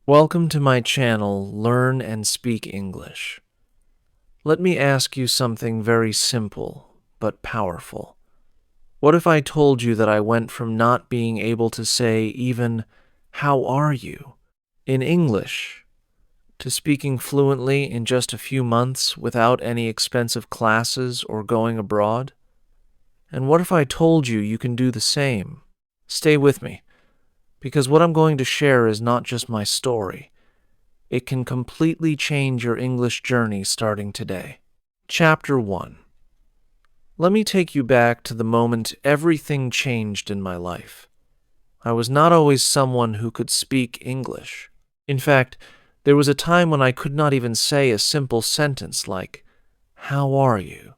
Welcome to my channel, Learn and Speak English. Let me ask you something very simple, but powerful. What if I told you that I went from not being able to say even, "How are you?" in English, to speaking fluently in just a few months without any expensive classes or going abroad? And what if I told you you can do the same? Stay with me, because what I'm going to share is not just my story. It can completely change your English journey starting today. Chapter 1. Let me take you back to the moment everything changed in my life. I was not always someone who could speak English. In fact, there was a time when I could not even say a simple sentence like, "How are you?"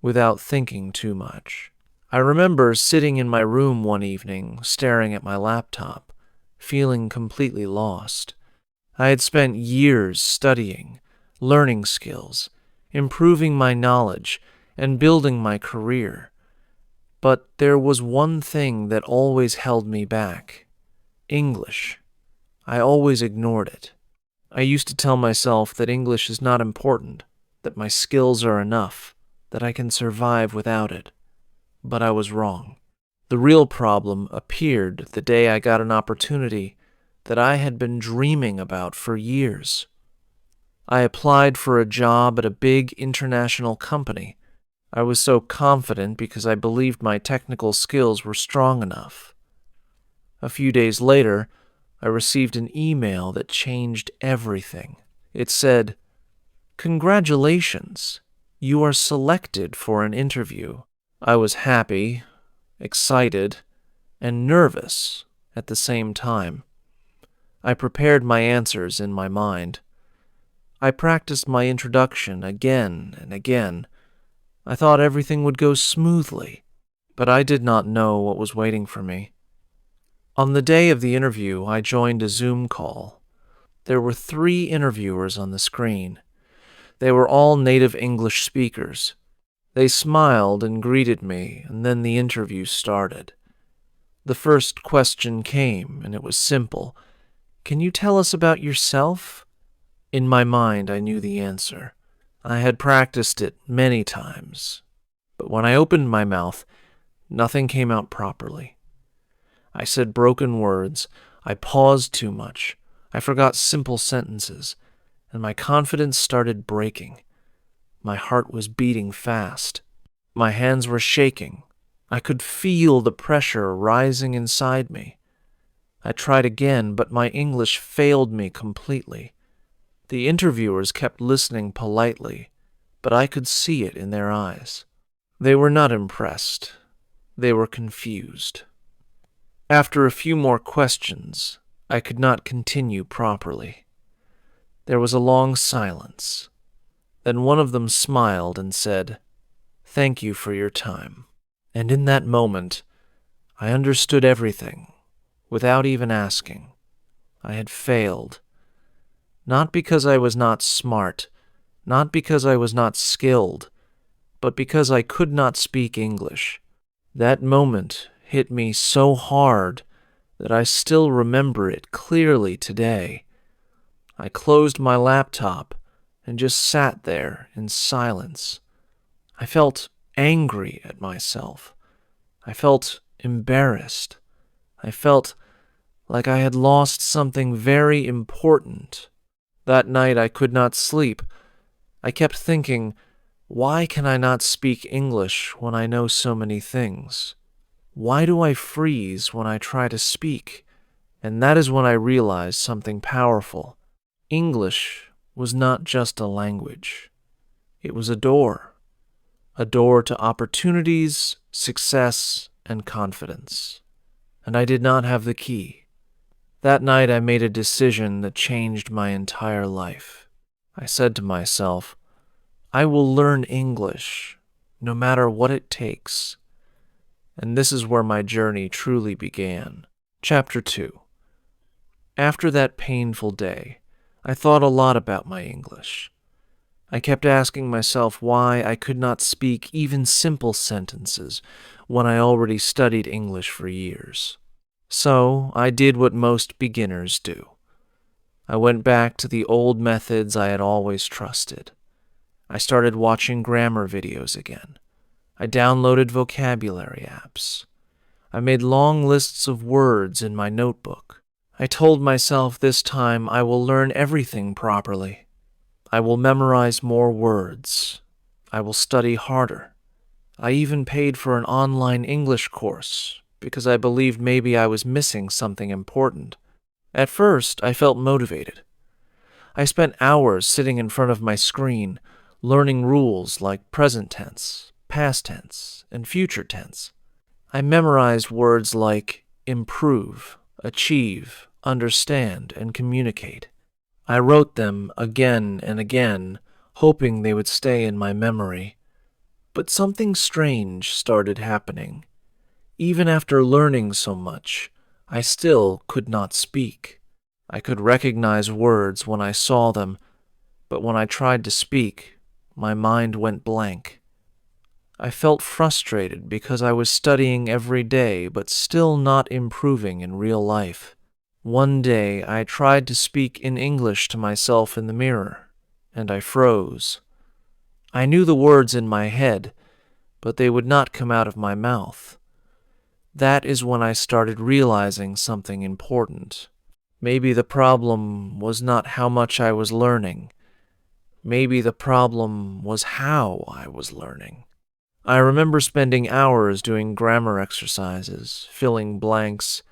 without thinking too much. I remember sitting in my room one evening, staring at my laptop, feeling completely lost. I had spent years studying, learning skills, improving my knowledge, and building my career. But there was one thing that always held me back: English. I always ignored it. I used to tell myself that English is not important, that my skills are enough, that I can survive without it. But I was wrong. The real problem appeared the day I got an opportunity that I had been dreaming about for years. I applied for a job at a big international company. I was so confident because I believed my technical skills were strong enough. A few days later, I received an email that changed everything. It said, "Congratulations, you are selected for an interview." I was happy, excited, and nervous at the same time. I prepared my answers in my mind. I practiced my introduction again and again. I thought everything would go smoothly, but I did not know what was waiting for me. On the day of the interview, I joined a Zoom call. There were 3 interviewers on the screen. They were all native English speakers. They smiled and greeted me, and then the interview started. The first question came, and it was simple. "Can you tell us about yourself?" In my mind, I knew the answer. I had practiced it many times. But when I opened my mouth, nothing came out properly. I said broken words. I paused too much. I forgot simple sentences, and my confidence started breaking. My heart was beating fast. My hands were shaking. I could feel the pressure rising inside me. I tried again, but my English failed me completely. The interviewers kept listening politely, but I could see it in their eyes. They were not impressed. They were confused. After a few more questions, I could not continue properly. There was a long silence. Then one of them smiled and said, "Thank you for your time." And in that moment, I understood everything, without even asking. I had failed. Not because I was not smart, not because I was not skilled, but because I could not speak English. That moment hit me so hard that I still remember it clearly today. I closed my laptop and just sat there in silence. I felt angry at myself. I felt embarrassed. I felt like I had lost something very important. That night I could not sleep. I kept thinking, why can I not speak English when I know so many things? Why do I freeze when I try to speak? And that is when I realized something powerful. English was not just a language. It was a door to opportunities, success, and confidence. And I did not have the key. That night I made a decision that changed my entire life. I said to myself, I will learn English, no matter what it takes. And this is where my journey truly began. Chapter 2. After that painful day, I thought a lot about my English. I kept asking myself why I could not speak even simple sentences when I already studied English for years. So I did what most beginners do. I went back to the old methods I had always trusted. I started watching grammar videos again. I downloaded vocabulary apps. I made long lists of words in my notebook. I told myself this time I will learn everything properly. I will memorize more words. I will study harder. I even paid for an online English course because I believed maybe I was missing something important. At first, I felt motivated. I spent hours sitting in front of my screen, learning rules like present tense, past tense, and future tense. I memorized words like improve, achieve, understand, and communicate. I wrote them again and again, hoping they would stay in my memory. But something strange started happening. Even after learning so much, I still could not speak. I could recognize words when I saw them, but when I tried to speak, my mind went blank. I felt frustrated because I was studying every day but still not improving in real life. One day I tried to speak in English to myself in the mirror, and I froze. I knew the words in my head, but they would not come out of my mouth. That is when I started realizing something important. Maybe the problem was not how much I was learning. Maybe the problem was how I was learning. I remember spending hours doing grammar exercises, filling blanks,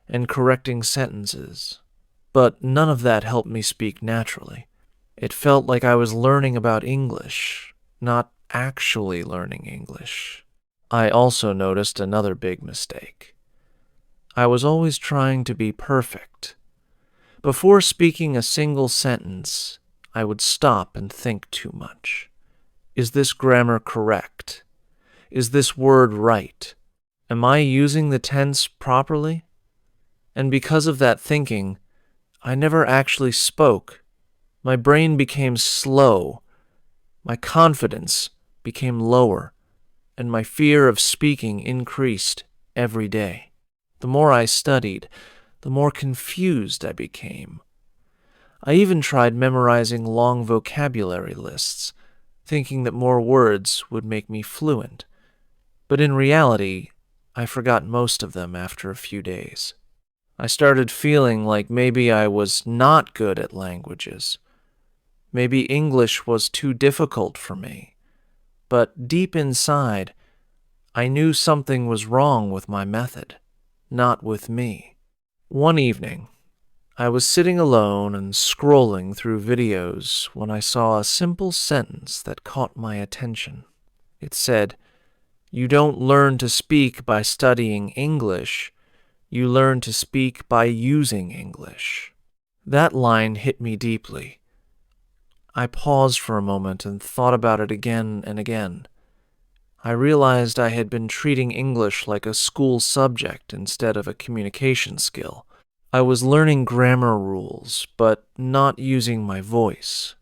and correcting sentences. But none of that helped me speak naturally. It felt like I was learning about English, not actually learning English. I also noticed another big mistake. I was always trying to be perfect. Before speaking a single sentence, I would stop and think too much. Is this grammar correct? Is this word right? Am I using the tense properly? And because of that thinking, I never actually spoke. My brain became slow. My confidence became lower, and my fear of speaking increased every day. The more I studied, the more confused I became. I even tried memorizing long vocabulary lists, thinking that more words would make me fluent. But in reality, I forgot most of them after a few days. I started feeling like maybe I was not good at languages. Maybe English was too difficult for me. But deep inside, I knew something was wrong with my method, not with me. One evening, I was sitting alone and scrolling through videos when I saw a simple sentence that caught my attention. It said, "You don't learn to speak by studying English. You learn to speak by using English." That line hit me deeply. I paused for a moment and thought about it again and again. I realized I had been treating English like a school subject instead of a communication skill. I was learning grammar rules, but not using my voice.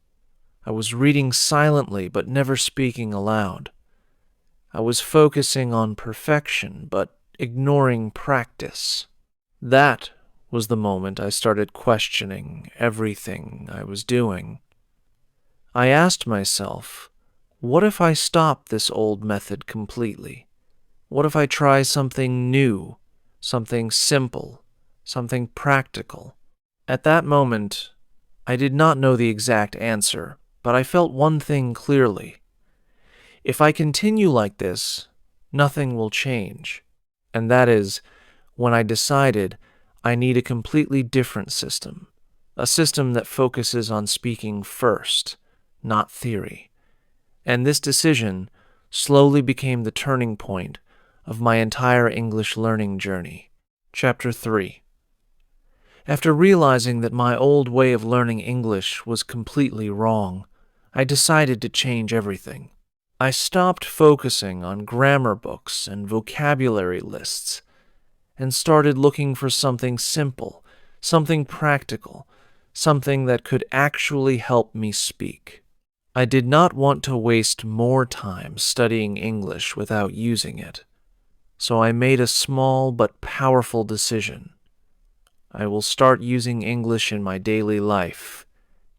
I was reading silently, but never speaking aloud. I was focusing on perfection, but ignoring practice. That was the moment I started questioning everything I was doing. I asked myself, what if I stop this old method completely? What if I try something new, something simple, something practical? At that moment, I did not know the exact answer, but I felt one thing clearly. If I continue like this, nothing will change. And that is when I decided I need a completely different system, a system that focuses on speaking first, not theory. And this decision slowly became the turning point of my entire English learning journey. Chapter 3. After realizing that my old way of learning English was completely wrong, I decided to change everything. I stopped focusing on grammar books and vocabulary lists and started looking for something simple, something practical, something that could actually help me speak. I did not want to waste more time studying English without using it, so I made a small but powerful decision. I will start using English in my daily life,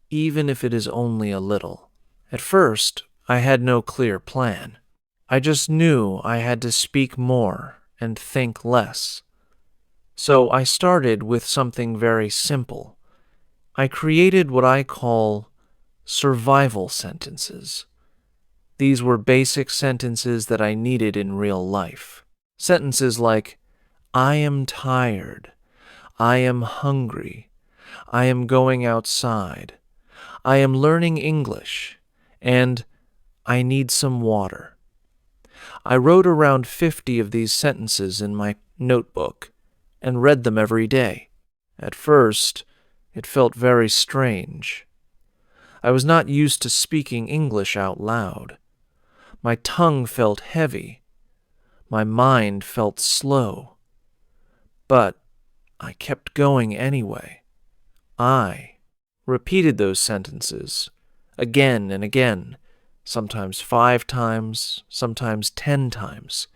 even if it is only a little. At first, I had no clear plan. I just knew I had to speak more and think less. So I started with something very simple. I created what I call survival sentences. These were basic sentences that I needed in real life. Sentences like, I am tired, I am hungry, I am going outside, I am learning English, and I need some water. I wrote around 50 of these sentences in my notebook and read them every day. At first, it felt very strange. I was not used to speaking English out loud. My tongue felt heavy. My mind felt slow. But I kept going anyway. I repeated those sentences again and again, sometimes 5 times, sometimes 10 times.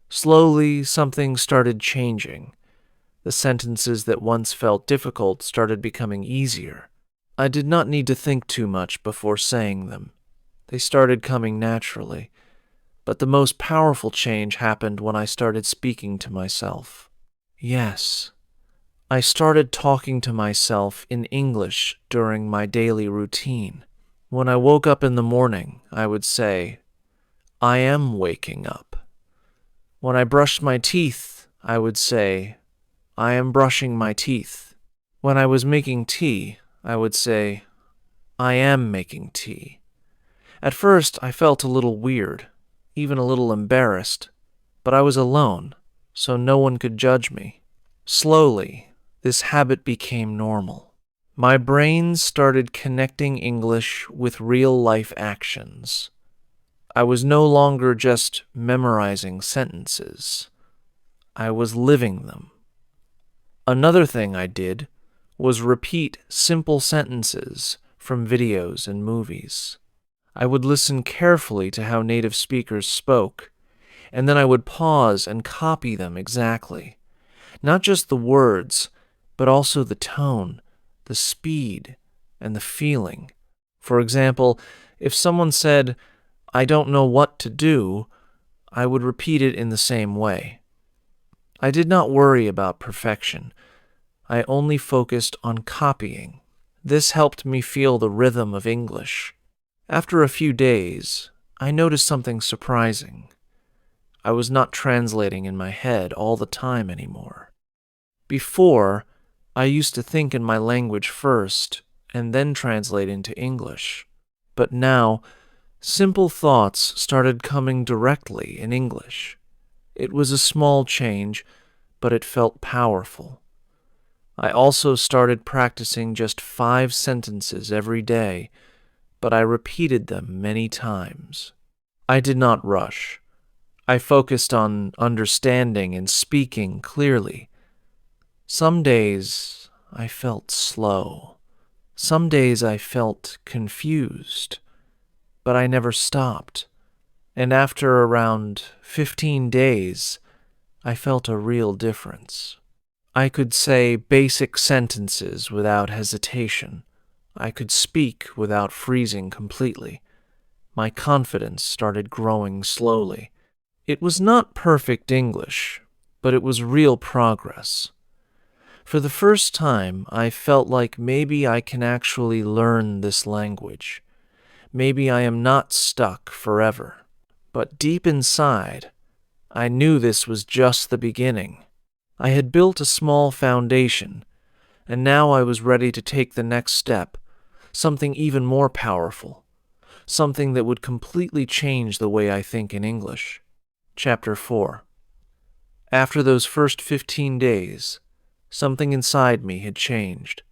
Slowly, something started changing. The sentences that once felt difficult started becoming easier. I did not need to think too much before saying them. They started coming naturally. But the most powerful change happened when I started speaking to myself. Yes, I started talking to myself in English during my daily routine. When I woke up in the morning, I would say, I am waking up. When I brushed my teeth, I would say, I am brushing my teeth. When I was making tea, I would say, I am making tea. At first, I felt a little weird, even a little embarrassed, but I was alone, so no one could judge me. Slowly, this habit became normal. My brain started connecting English with real-life actions. I was no longer just memorizing sentences. I was living them. Another thing I did was repeat simple sentences from videos and movies. I would listen carefully to how native speakers spoke, and then I would pause and copy them exactly. Not just the words, but also the tone, the speed, and the feeling. For example, if someone said, I don't know what to do, I would repeat it in the same way. I did not worry about perfection. I only focused on copying. This helped me feel the rhythm of English. After a few days, I noticed something surprising. I was not translating in my head all the time anymore. Before, I used to think in my language first and then translate into English. But now, simple thoughts started coming directly in English. It was a small change, but it felt powerful. I also started practicing just 5 sentences every day, but I repeated them many times. I did not rush. I focused on understanding and speaking clearly. Some days I felt slow. Some days I felt confused. But I never stopped. And after around 15 days, I felt a real difference. I could say basic sentences without hesitation. I could speak without freezing completely. My confidence started growing slowly. It was not perfect English, but it was real progress. For the first time, I felt like maybe I can actually learn this language. Maybe I am not stuck forever. But deep inside, I knew this was just the beginning. I had built a small foundation, and now I was ready to take the next step, something even more powerful, something that would completely change the way I think in English. Chapter 4. After those first 15 days, something inside me had changed.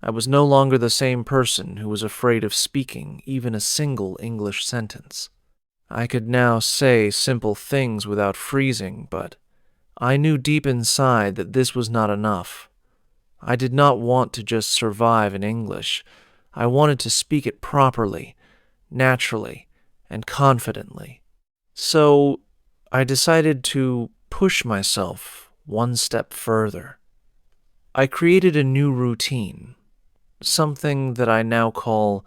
I was no longer the same person who was afraid of speaking even a single English sentence. I could now say simple things without freezing, but I knew deep inside that this was not enough. I did not want to just survive in English. I wanted to speak it properly, naturally, and confidently. So I decided to push myself one step further. I created a new routine, something that I now call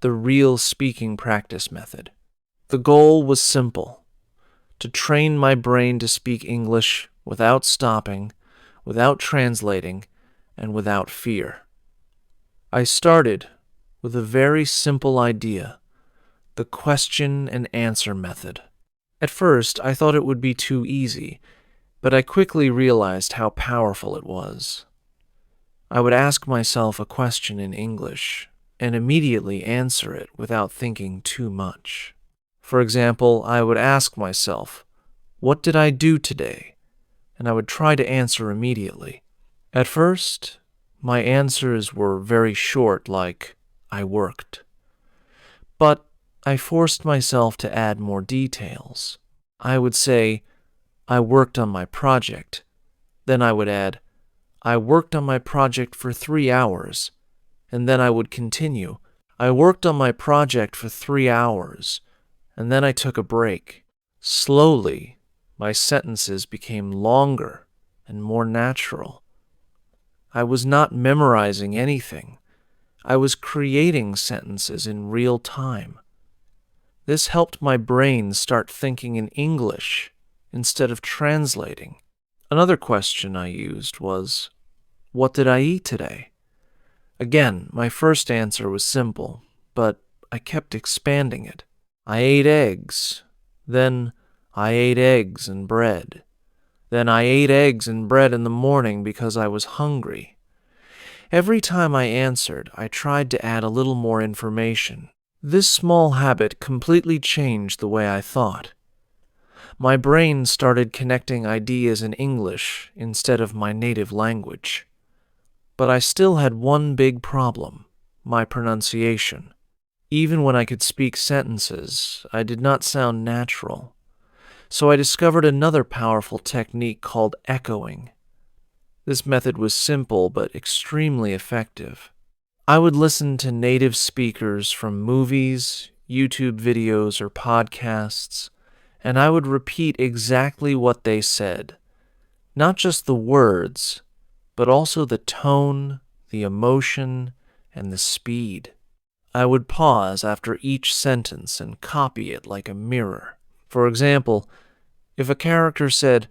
the real speaking practice method. The goal was simple: to train my brain to speak English without stopping, without translating, and without fear. I started with a very simple idea: the question and answer method. At first, I thought it would be too easy, but I quickly realized how powerful it was. I would ask myself a question in English and immediately answer it without thinking too much. For example, I would ask myself, "What did I do today?" And I would try to answer immediately. At first, my answers were very short, like, "I worked." But I forced myself to add more details. I would say, "I worked on my project." Then I would add, "I worked on my project for 3 hours." And then I would continue, "I worked on my project for 3 hours." And then I took a break. Slowly, my sentences became longer and more natural. I was not memorizing anything. I was creating sentences in real time. This helped my brain start thinking in English instead of translating. Another question I used was, "What did I eat today?" Again, my first answer was simple, but I kept expanding it. "I ate eggs." Then, "I ate eggs and bread." Then, "I ate eggs and bread in the morning because I was hungry." Every time I answered, I tried to add a little more information. This small habit completely changed the way I thought. My brain started connecting ideas in English instead of my native language. But I still had one big problem: my pronunciation. Even when I could speak sentences, I did not sound natural. So I discovered another powerful technique called echoing. This method was simple but extremely effective. I would listen to native speakers from movies, YouTube videos, or podcasts, and I would repeat exactly what they said. Not just the words, but also the tone, the emotion, and the speed. I would pause after each sentence and copy it like a mirror. For example, if a character said,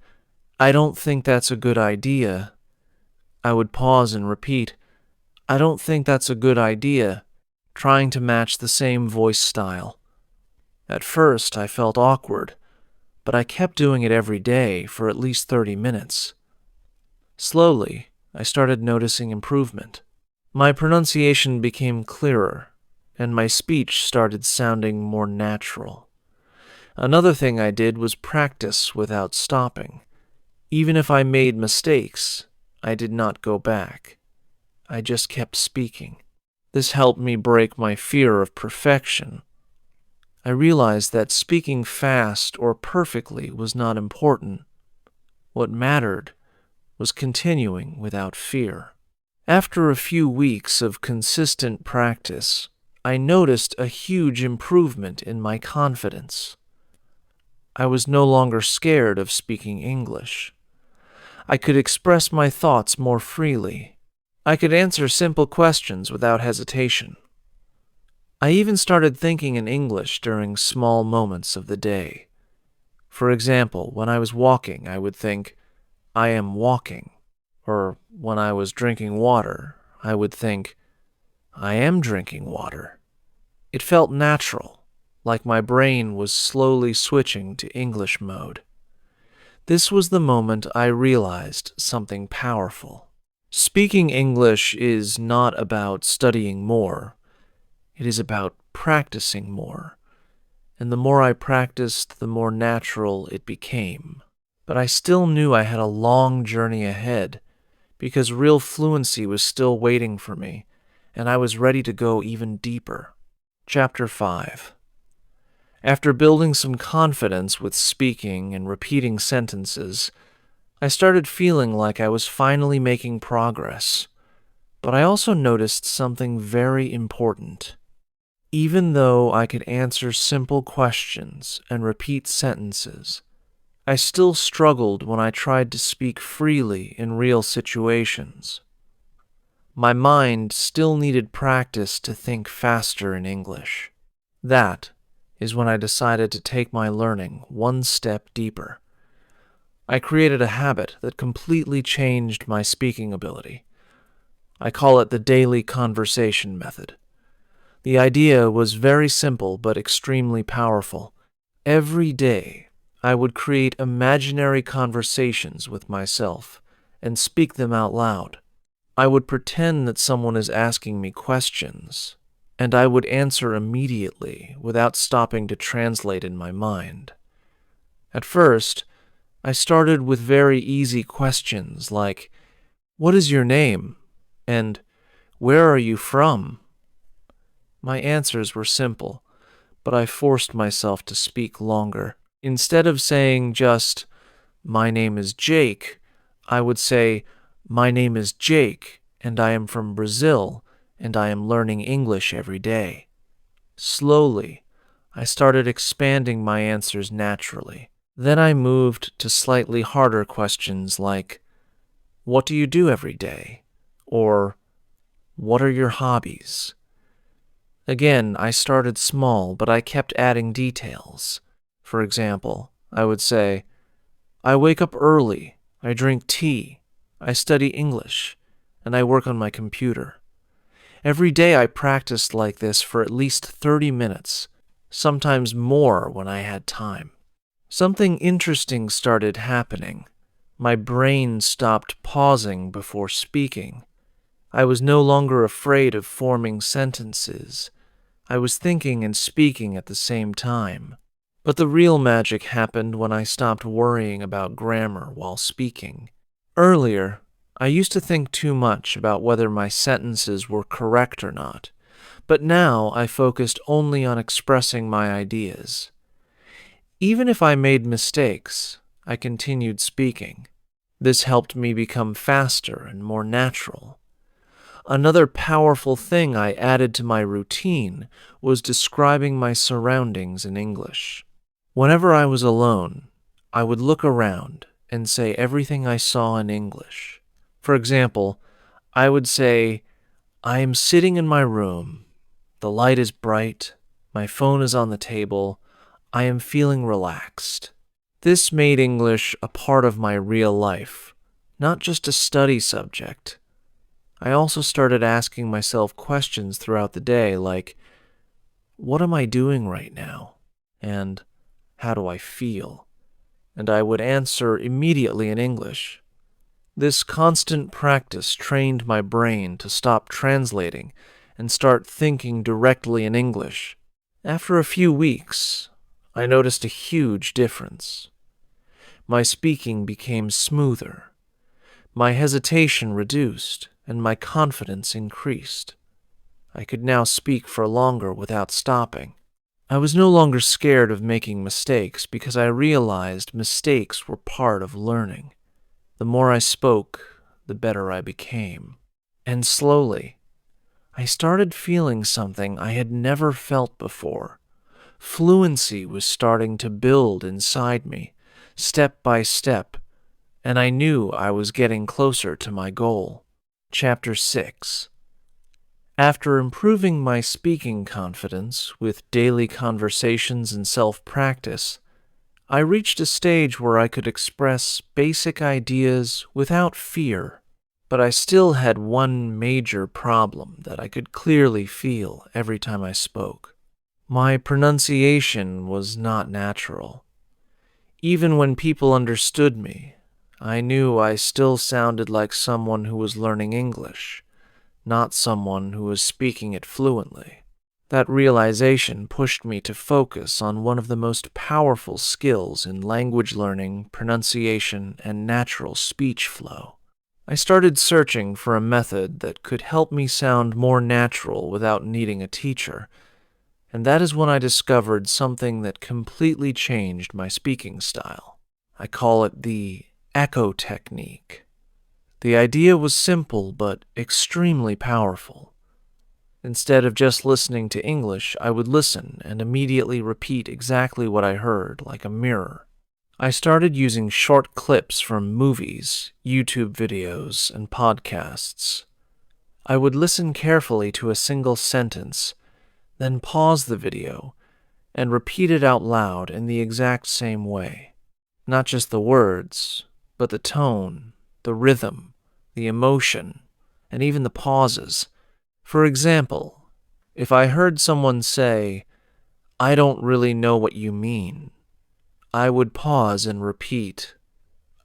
"I don't think that's a good idea," I would pause and repeat, "I don't think that's a good idea," trying to match the same voice style. At first, I felt awkward, but I kept doing it every day for at least 30 minutes. Slowly, I started noticing improvement. My pronunciation became clearer, and my speech started sounding more natural. Another thing I did was practice without stopping. Even if I made mistakes, I did not go back. I just kept speaking. This helped me break my fear of perfection. I realized that speaking fast or perfectly was not important. What mattered was continuing without fear. After a few weeks of consistent practice, I noticed a huge improvement in my confidence. I was no longer scared of speaking English. I could express my thoughts more freely. I could answer simple questions without hesitation. I even started thinking in English during small moments of the day. For example, when I was walking, I would think, "I am walking." Or when I was drinking water, I would think, "I am drinking water." It felt natural, like my brain was slowly switching to English mode. This was the moment I realized something powerful. Speaking English is not about studying more. It is about practicing more. And the more I practiced, the more natural it became. But I still knew I had a long journey ahead, because real fluency was still waiting for me, and I was ready to go even deeper. Chapter 5. After building some confidence with speaking and repeating sentences, I started feeling like I was finally making progress. But I also noticed something very important. Even though I could answer simple questions and repeat sentences, I still struggled when I tried to speak freely in real situations. My mind still needed practice to think faster in English. That is when I decided to take my learning one step deeper. I created a habit that completely changed my speaking ability. I call it the daily conversation method. The idea was very simple but extremely powerful. Every day, I would create imaginary conversations with myself and speak them out loud. I would pretend that someone is asking me questions, and I would answer immediately without stopping to translate in my mind. At first, I started with very easy questions like, "What is your name?" and "Where are you from?" My answers were simple, but I forced myself to speak longer. Instead of saying just, "My name is Jake," I would say, "My name is Jake, and I am from Brazil, and I am learning English every day." Slowly, I started expanding my answers naturally. Then I moved to slightly harder questions like, "What do you do every day?" or "What are your hobbies?" Again, I started small, but I kept adding details. For example, I would say, "I wake up early, I drink tea, I study English, and I work on my computer." Every day I practiced like this for at least 30 minutes, sometimes more when I had time. Something interesting started happening. My brain stopped pausing before speaking. I was no longer afraid of forming sentences. I was thinking and speaking at the same time. But the real magic happened when I stopped worrying about grammar while speaking. Earlier, I used to think too much about whether my sentences were correct or not, but now I focused only on expressing my ideas. Even if I made mistakes, I continued speaking. This helped me become faster and more natural. Another powerful thing I added to my routine was describing my surroundings in English. Whenever I was alone, I would look around and say everything I saw in English. For example, I would say, "I am sitting in my room. The light is bright. My phone is on the table. I am feeling relaxed." This made English a part of my real life, not just a study subject. I also started asking myself questions throughout the day like, "What am I doing right now?" and "How do I feel?" And I would answer immediately in English. This constant practice trained my brain to stop translating and start thinking directly in English. After a few weeks, I noticed a huge difference. My speaking became smoother. My hesitation reduced, and my confidence increased. I could now speak for longer without stopping. I was no longer scared of making mistakes because I realized mistakes were part of learning. The more I spoke, the better I became. And slowly, I started feeling something I had never felt before. Fluency was starting to build inside me, step by step, and I knew I was getting closer to my goal. Chapter 6. After improving my speaking confidence with daily conversations and self-practice, I reached a stage where I could express basic ideas without fear. But I still had one major problem that I could clearly feel every time I spoke. My pronunciation was not natural. Even when people understood me, I knew I still sounded like someone who was learning English, not someone who was speaking it fluently. That realization pushed me to focus on one of the most powerful skills in language learning, pronunciation, and natural speech flow. I started searching for a method that could help me sound more natural without needing a teacher, and that is when I discovered something that completely changed my speaking style. I call it the echo technique. The idea was simple but extremely powerful. Instead of just listening to English, I would listen and immediately repeat exactly what I heard, like a mirror. I started using short clips from movies, YouTube videos, and podcasts. I would listen carefully to a single sentence, then pause the video and repeat it out loud in the exact same way. Not just the words, but the tone, the rhythm, the emotion, and even the pauses. For example, if I heard someone say, "I don't really know what you mean," I would pause and repeat,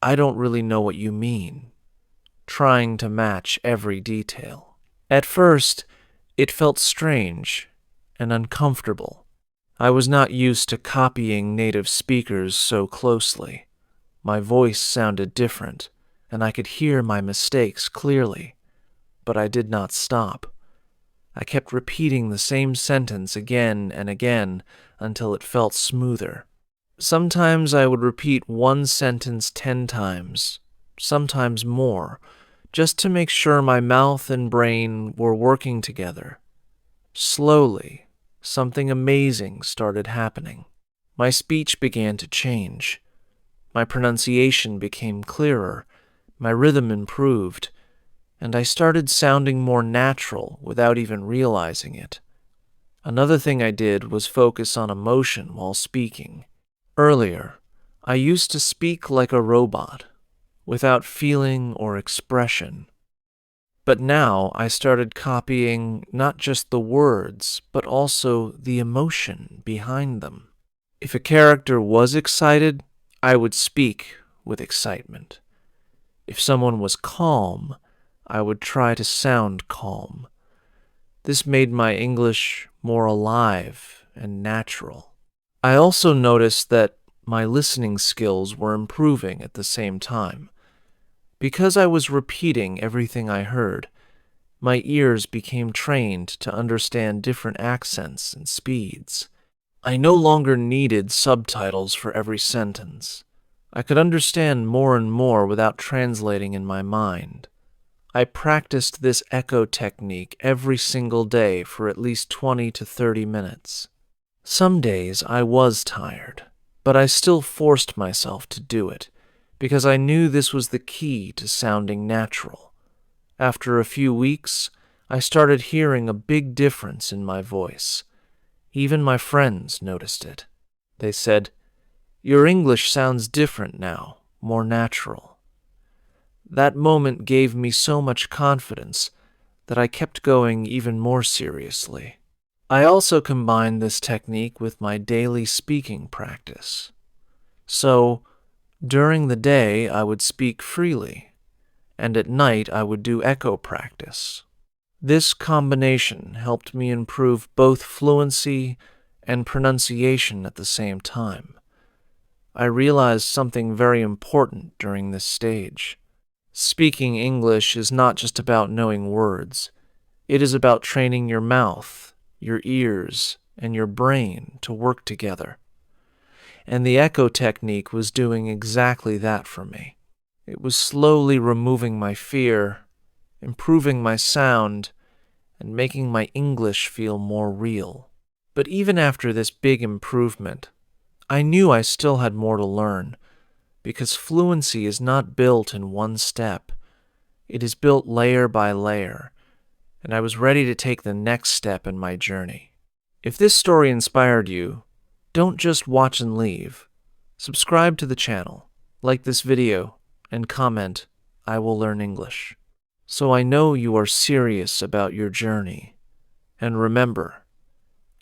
"I don't really know what you mean," trying to match every detail. At first, it felt strange and uncomfortable. I was not used to copying native speakers so closely. My voice sounded different, and I could hear my mistakes clearly, but I did not stop. I kept repeating the same sentence again and again until it felt smoother. Sometimes I would repeat one sentence 10 times, sometimes more, just to make sure my mouth and brain were working together. Slowly, something amazing started happening. My speech began to change. My pronunciation became clearer, my rhythm improved, and I started sounding more natural without even realizing it. Another thing I did was focus on emotion while speaking. Earlier, I used to speak like a robot, without feeling or expression. But now I started copying not just the words, but also the emotion behind them. If a character was excited, I would speak with excitement. If someone was calm, I would try to sound calm. This made my English more alive and natural. I also noticed that my listening skills were improving at the same time. Because I was repeating everything I heard, my ears became trained to understand different accents and speeds. I no longer needed subtitles for every sentence. I could understand more and more without translating in my mind. I practiced this echo technique every single day for at least 20 to 30 minutes. Some days I was tired, but I still forced myself to do it, because I knew this was the key to sounding natural. After a few weeks, I started hearing a big difference in my voice. Even my friends noticed it. They said, "Your English sounds different now, more natural." That moment gave me so much confidence that I kept going even more seriously. I also combined this technique with my daily speaking practice. So, during the day I would speak freely, and at night I would do echo practice. This combination helped me improve both fluency and pronunciation at the same time. I realized something very important during this stage. Speaking English is not just about knowing words. It is about training your mouth, your ears, and your brain to work together. And the echo technique was doing exactly that for me. It was slowly removing my fear, improving my sound, and making my English feel more real. But even after this big improvement, I knew I still had more to learn, because fluency is not built in one step. It is built layer by layer, and I was ready to take the next step in my journey. If this story inspired you, don't just watch and leave. Subscribe to the channel, like this video, and comment, "I will learn English," so I know you are serious about your journey. And remember,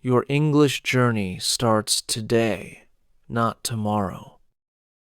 your English journey starts today, not tomorrow.